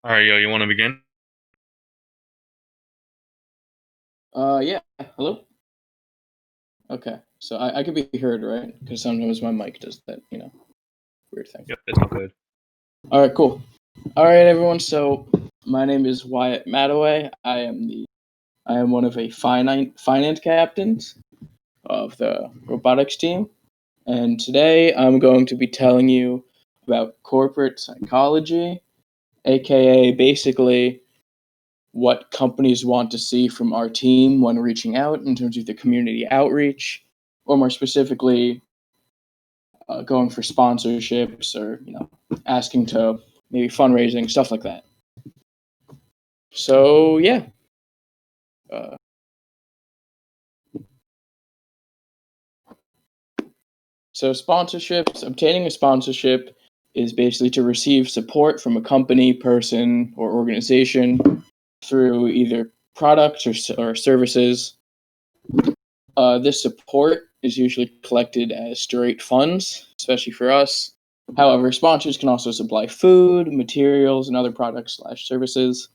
All right, yo, you want to begin? Yeah. Hello? Okay. So I could be heard, right? Because sometimes my mic does that, weird thing. Yep, it's all good. All right, cool. All right, everyone. So my name is Wyatt Mataway. I am one of a finance captains of the robotics team, and today I'm going to be telling you about corporate psychology, aka basically what companies want to see from our team when reaching out in terms of the community outreach, or more specifically, going for sponsorships or asking to maybe fundraising stuff like that. So yeah, uh, so sponsorships. Obtaining a sponsorship is basically to receive support from a company, person, or organization through either products or services. This support is usually collected as straight funds, especially for us. However, sponsors can also supply food, materials, and other products/services.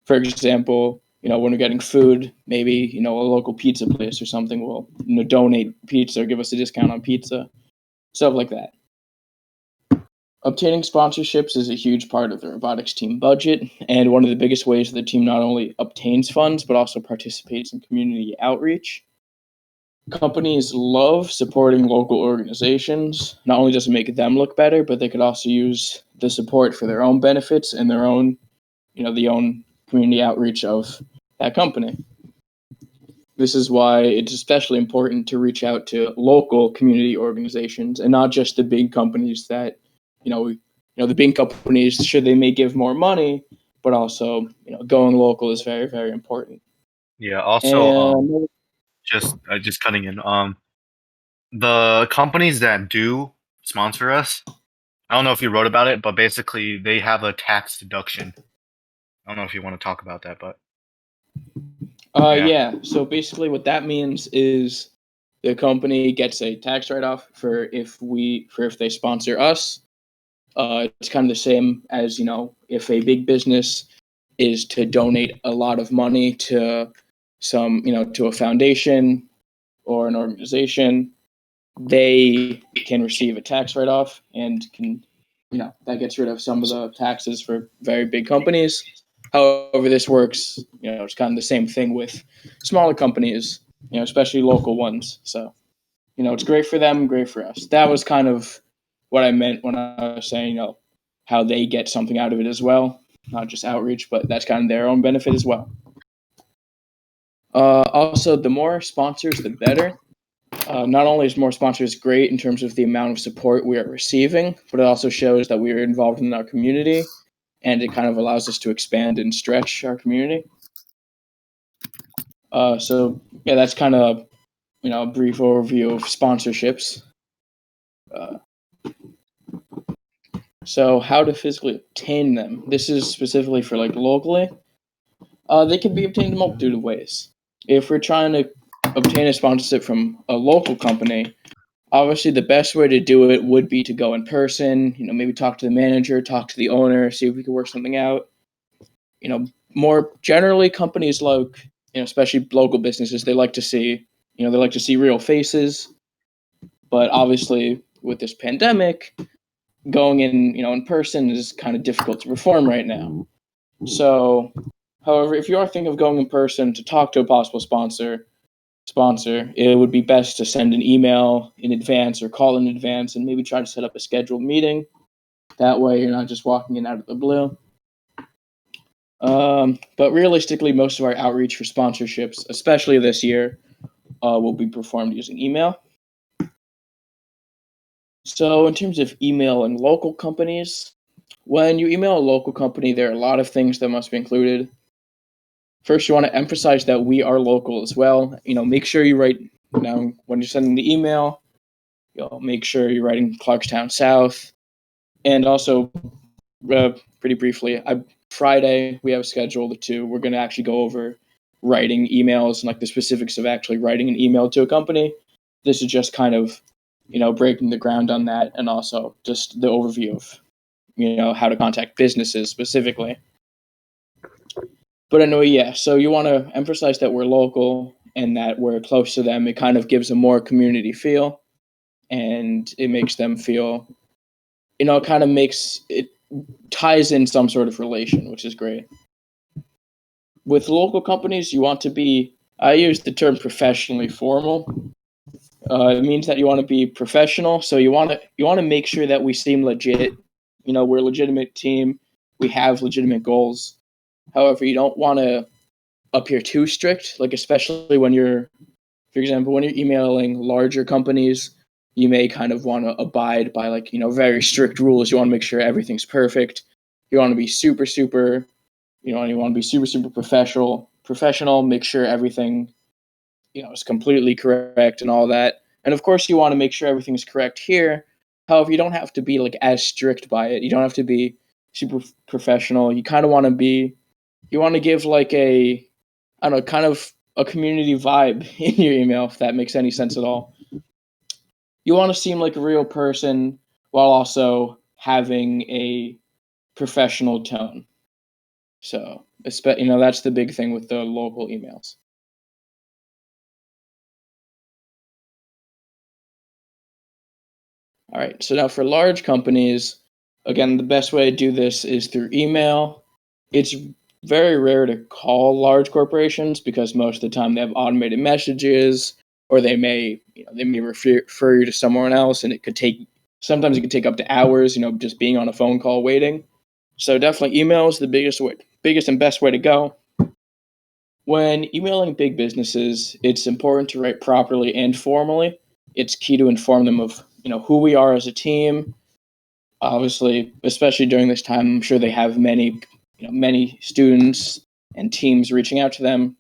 For example, when we're getting food, maybe a local pizza place or something will donate pizza or give us a discount on pizza, stuff like that. Obtaining sponsorships is a huge part of the robotics team budget, and one of the biggest ways the team not only obtains funds but also participates in community outreach. Companies love supporting local organizations. Not only does it make them look better, but they could also use the support for their own benefits and their own, the own community outreach of that company. This is why it's especially important to reach out to local community organizations and not just the big companies that, the big companies, sure, they may give more money, but also, going local is very, very important. Yeah. Also, And just cutting in. The companies that do sponsor us, I don't know if you wrote about it, but basically they have a tax deduction. I don't know if you want to talk about that, but yeah. yeah, so basically what that means is the company gets a tax write-off for if they sponsor us. It's kind of the same as, if a big business is to donate a lot of money to to a foundation or an organization, they can receive a tax write-off and can, that gets rid of some of the taxes for very big companies. However, this works, it's kind of the same thing with smaller companies, especially local ones. So, it's great for them, great for us. That was kind of what I meant when I was saying, how they get something out of it as well, not just outreach, but that's kind of their own benefit as well. Also, the more sponsors, the better. Not only is more sponsors great in terms of the amount of support we are receiving, but it also shows that we are involved in our community, and it kind of allows us to expand and stretch our community. So yeah, that's kind of a brief overview of sponsorships. Uh, so how to physically obtain them? This is specifically for like locally. They can be obtained in a multitude of ways. If we're trying to obtain a sponsorship from a local company, obviously the best way to do it would be to go in person, maybe talk to the manager, talk to the owner, see if we can work something out. More generally, companies like, especially local businesses, they like to see real faces. But obviously with this pandemic, going in person is kind of difficult to perform right now. So, however, if you are thinking of going in person to talk to a possible sponsor, it would be best to send an email in advance or call in advance and maybe try to set up a scheduled meeting. That way, you're not just walking in out of the blue. But realistically, most of our outreach for sponsorships, especially this year, will be performed using email. So, in terms of email and local companies, when you email a local company, there are a lot of things that must be included. First, you want to emphasize that we are local as well. Make sure you write down when you're sending the email. Make sure you're writing Clarkstown South, and also pretty briefly, Friday we have scheduled to. We're going to actually go over writing emails and like the specifics of actually writing an email to a company. This is just kind of breaking the ground on that, and also just the overview of how to contact businesses specifically. But anyway, yeah. So you want to emphasize that we're local and that we're close to them. It kind of gives a more community feel, and it makes them feel, it kind of makes it ties in some sort of relation, which is great. With local companies, you want to be, I use the term professionally formal. It means that you want to be professional. So you want to make sure that we seem legit. We're a legitimate team. We have legitimate goals. However, you don't want to appear too strict, like especially when you're, for example, when you're emailing larger companies, you may kind of want to abide by like, very strict rules. You want to make sure everything's perfect. You want to be super, super, you want to be super, super professional, make sure everything, is completely correct and all that. And of course, you want to make sure everything's correct here. However, you don't have to be like as strict by it. You don't have to be super professional. You kind of want to be, you want to give like a, I don't know, kind of a community vibe in your email, if that makes any sense at all. You want to seem like a real person while also having a professional tone. So, that's the big thing with the local emails. All right. So now for large companies, again, the best way to do this is through email. It's very rare to call large corporations because most of the time they have automated messages, or they may refer you to someone else, and sometimes it could take up to hours, just being on a phone call waiting. So definitely email is the biggest and best way to go. When emailing big businesses, it's important to write properly and formally. It's key to inform them of, who we are as a team. Obviously, especially during this time, I'm sure they have many students and teams reaching out to them.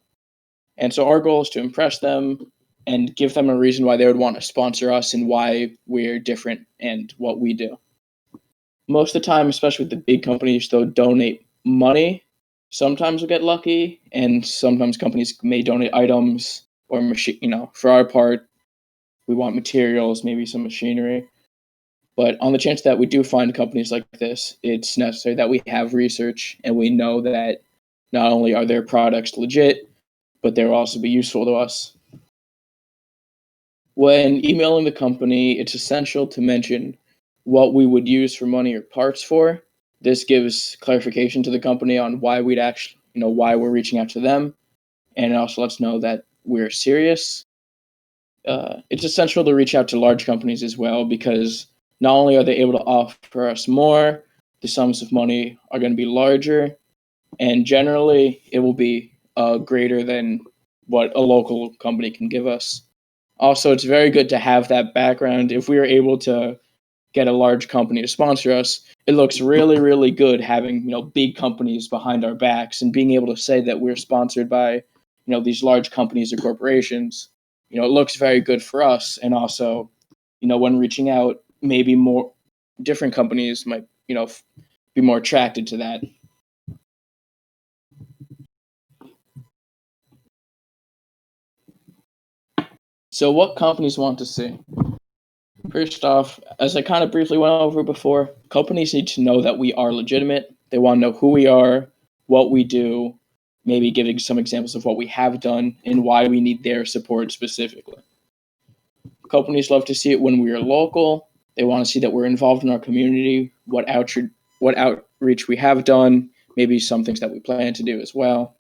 And so our goal is to impress them and give them a reason why they would want to sponsor us and why we're different and what we do. Most of the time, especially with the big companies, they'll donate money. Sometimes we'll get lucky, and sometimes companies may donate items or machine. For our part, we want materials, maybe some machinery. But on the chance that we do find companies like this, it's necessary that we have research and we know that not only are their products legit, but they'll also be useful to us. When emailing the company, it's essential to mention what we would use for money or parts for. This gives clarification to the company on why why we're reaching out to them, and it also lets know that we're serious. It's essential to reach out to large companies as well because not only are they able to offer us more, the sums of money are going to be larger, and generally it will be greater than what a local company can give us. Also, it's very good to have that background. If we are able to get a large company to sponsor us, it looks really, really good having big companies behind our backs and being able to say that we're sponsored by these large companies or corporations. It looks very good for us, and also when reaching out, maybe more different companies might be more attracted to that. So, what companies want to see? First off, as I kind of briefly went over before, companies need to know that we are legitimate. They want to know who we are, what we do, maybe giving some examples of what we have done and why we need their support specifically. Companies love to see it when we are local. They want to see that we're involved in our community, what outreach we have done, maybe some things that we plan to do as well.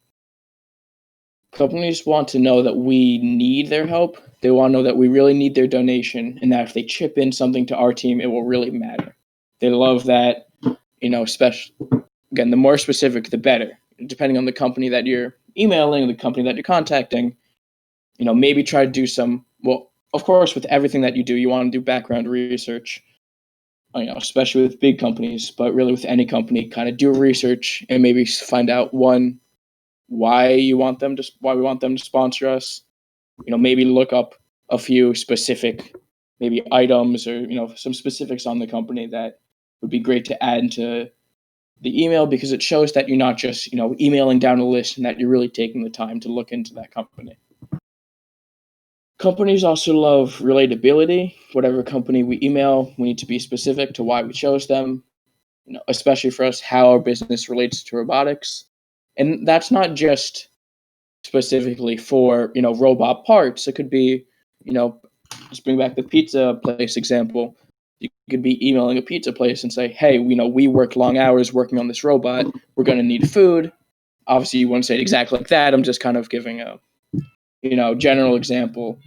Companies want to know that we need their help. They want to know that we really need their donation and that if they chip in something to our team, it will really matter. They love that, especially, again, the more specific, the better. Depending on the company that you're emailing, the company that you're contacting, maybe try to do well, of course, with everything that you do, you want to do background research, especially with big companies, but really with any company, kind of do research and maybe find out why we want them to sponsor us. Maybe look up a few specific maybe items or some specifics on the company that would be great to add into the email because it shows that you're not just emailing down a list and that you're really taking the time to look into that company. Companies also love relatability. Whatever company we email, we need to be specific to why we chose them, especially for us, how our business relates to robotics. And that's not just specifically for, robot parts. It could be, you know, just bring back the pizza place example. You could be emailing a pizza place and say, hey, we worked long hours working on this robot. We're going to need food. Obviously, you wouldn't say it exactly like that. I'm just kind of giving a, general example.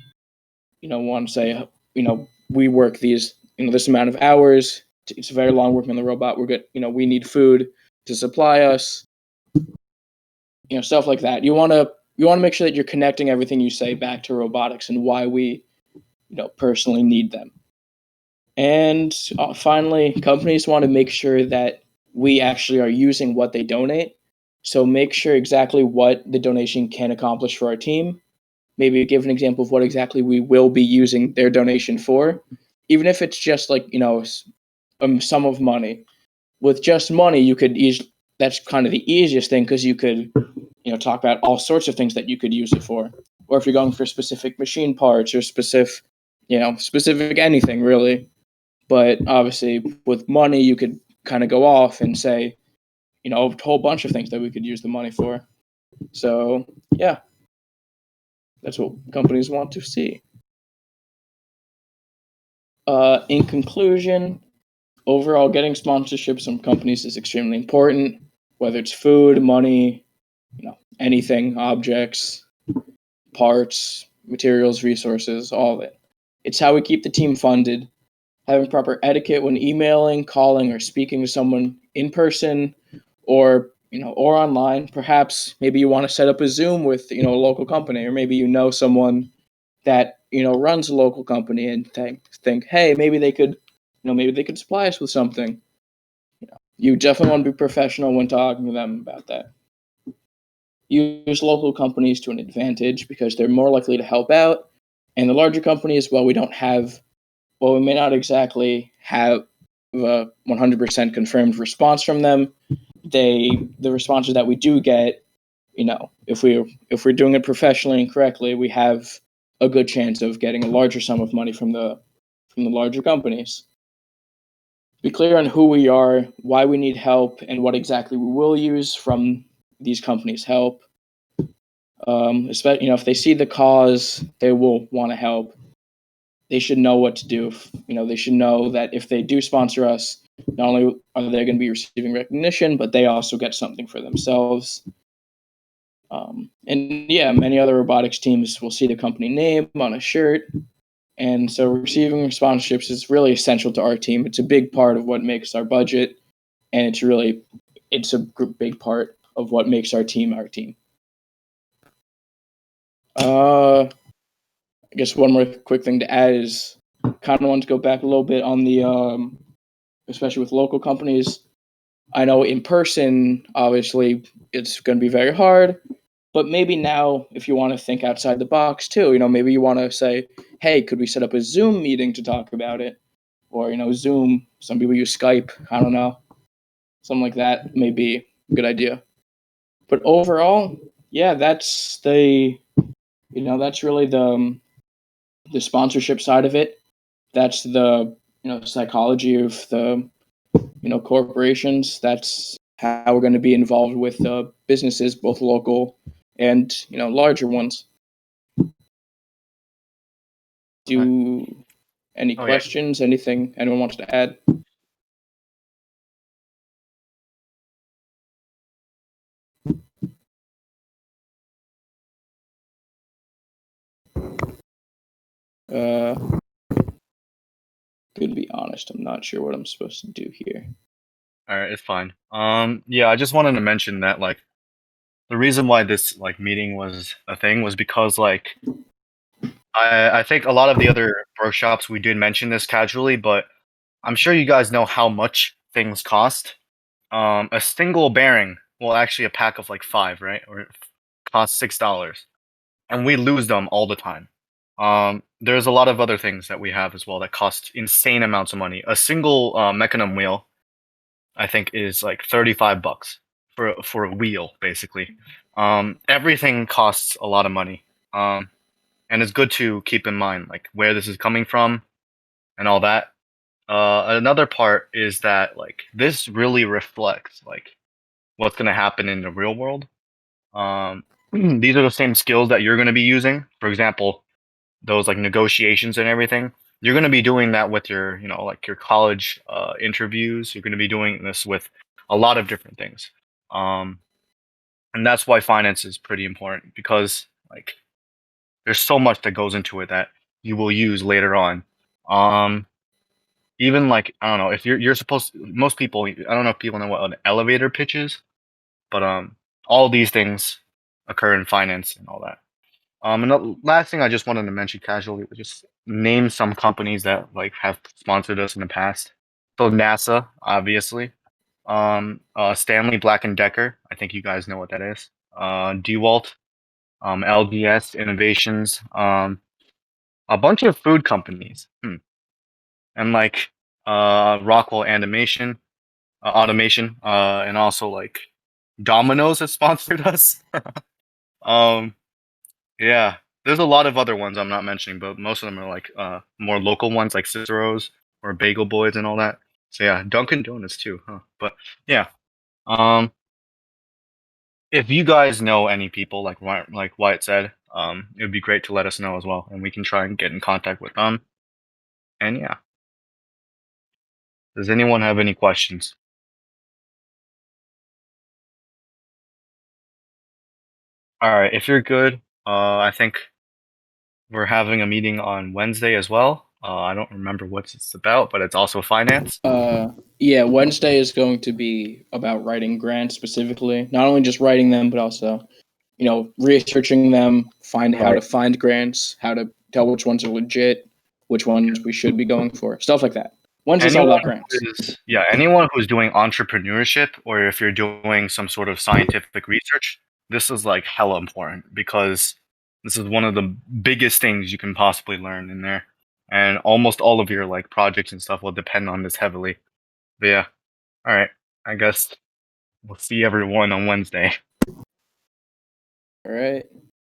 Want to say, we work these, this amount of hours. It's very long working on the robot. We're good. We need food to supply us. Stuff like that. You want to make sure that you're connecting everything you say back to robotics and why we, personally need them. And finally, companies want to make sure that we actually are using what they donate. So make sure exactly what the donation can accomplish for our team. Maybe give an example of what exactly we will be using their donation for, even if it's just like sum of money. With just money, you could that's kind of the easiest thing because you could talk about all sorts of things that you could use it for. Or if you're going for specific machine parts or specific anything really. But obviously, with money, you could kind of go off and say, a whole bunch of things that we could use the money for. So, yeah, that's what companies want to see. In conclusion, overall, getting sponsorships from companies is extremely important, whether it's food, money, anything, objects, parts, materials, resources, all of it. It's how we keep the team funded. Having proper etiquette when emailing, calling, or speaking to someone in person, or or online. Perhaps maybe you want to set up a Zoom with a local company, or maybe someone that runs a local company and think, hey, maybe they could supply us with something. You definitely want to be professional when talking to them about that. Use local companies to an advantage because they're more likely to help out. And the larger companies, we may not exactly have a 100% confirmed response from them. The responses that we do get, if we're doing it professionally and correctly, we have a good chance of getting a larger sum of money from the larger companies. Be clear on who we are, why we need help, and what exactly we will use from these companies' help. Especially, if they see the cause, they will want to help. They should know what to do. They should know that if they do sponsor us, not only are they going to be receiving recognition, but they also get something for themselves. And yeah, many other robotics teams will see the company name on a shirt. And so receiving sponsorships is really essential to our team. It's a big part of what makes our budget. And it's a big part of what makes our team our team. I guess one more quick thing to add is kind of want to go back a little bit on the, especially with local companies. I know in person, obviously, it's going to be very hard. But maybe now, if you want to think outside the box too, maybe you want to say, hey, could we set up a Zoom meeting to talk about it? Or, Zoom, some people use Skype, I don't know. Something like that may be a good idea. But overall, yeah, that's that's really the sponsorship side of it. That's the, psychology of the, corporations. That's how we're going to be involved with businesses, both local and larger ones. Any questions? Anything anyone wants to add? To be honest, I'm not sure what I'm supposed to do here. All right, it's fine. Yeah, I just wanted to mention that the reason why this meeting was a thing was because I think a lot of the other workshops we did mention this casually, but I'm sure you guys know how much things cost. A single bearing, well, actually a pack of 5, right? Or costs $6, and we lose them all the time. There's a lot of other things that we have as well that cost insane amounts of money. A single mechanism wheel, I think, is like $35 for a wheel, basically. Everything costs a lot of money. And it's good to keep in mind where this is coming from and all that. Another part is that this really reflects what's gonna happen in the real world. These are the same skills that you're going to be using. For example, those like negotiations and everything. You're going to be doing that with your, like your college interviews. You're going to be doing this with a lot of different things. Um, and that's why finance is pretty important because like there's so much that goes into it that you will use later on. Um, Even like I don't know if you're supposed most people I don't know if people know what an elevator pitch is, but all these things occur in finance and all that. And the last thing I just wanted to mention casually was just name some companies that like have sponsored us in the past. So NASA, obviously. Stanley Black and Decker. I think you guys know what that is. DeWalt, LDS Innovations, a bunch of food companies, and like Rockwell Animation, Automation, and also like Domino's has sponsored us. um, Yeah, there's a lot of other ones I'm not mentioning, but most of them are like more local ones like Cicero's or Bagel Boys and all that. So yeah, Dunkin' Donuts too, huh? But yeah, um, if you guys know any people like Wyatt said, it would be great to let us know as well, and we can try and get in contact with them. And yeah, does anyone have any questions? All right, if you're good, I think we're having a meeting on Wednesday as well. I don't remember what it's about, but it's also finance. Yeah, Wednesday is going to be about writing grants specifically. Not only just writing them, but also, researching them, find how Right. to find grants, how to tell which ones are legit, which ones we should be going for, stuff like that. Wednesday's all Anyone about grants. anyone who's doing entrepreneurship or if you're doing some sort of scientific research, this is like hella important because this is one of the biggest things you can possibly learn in there. And almost all of your like projects and stuff will depend on this heavily. But yeah, all right. I guess we'll see everyone on Wednesday. All right.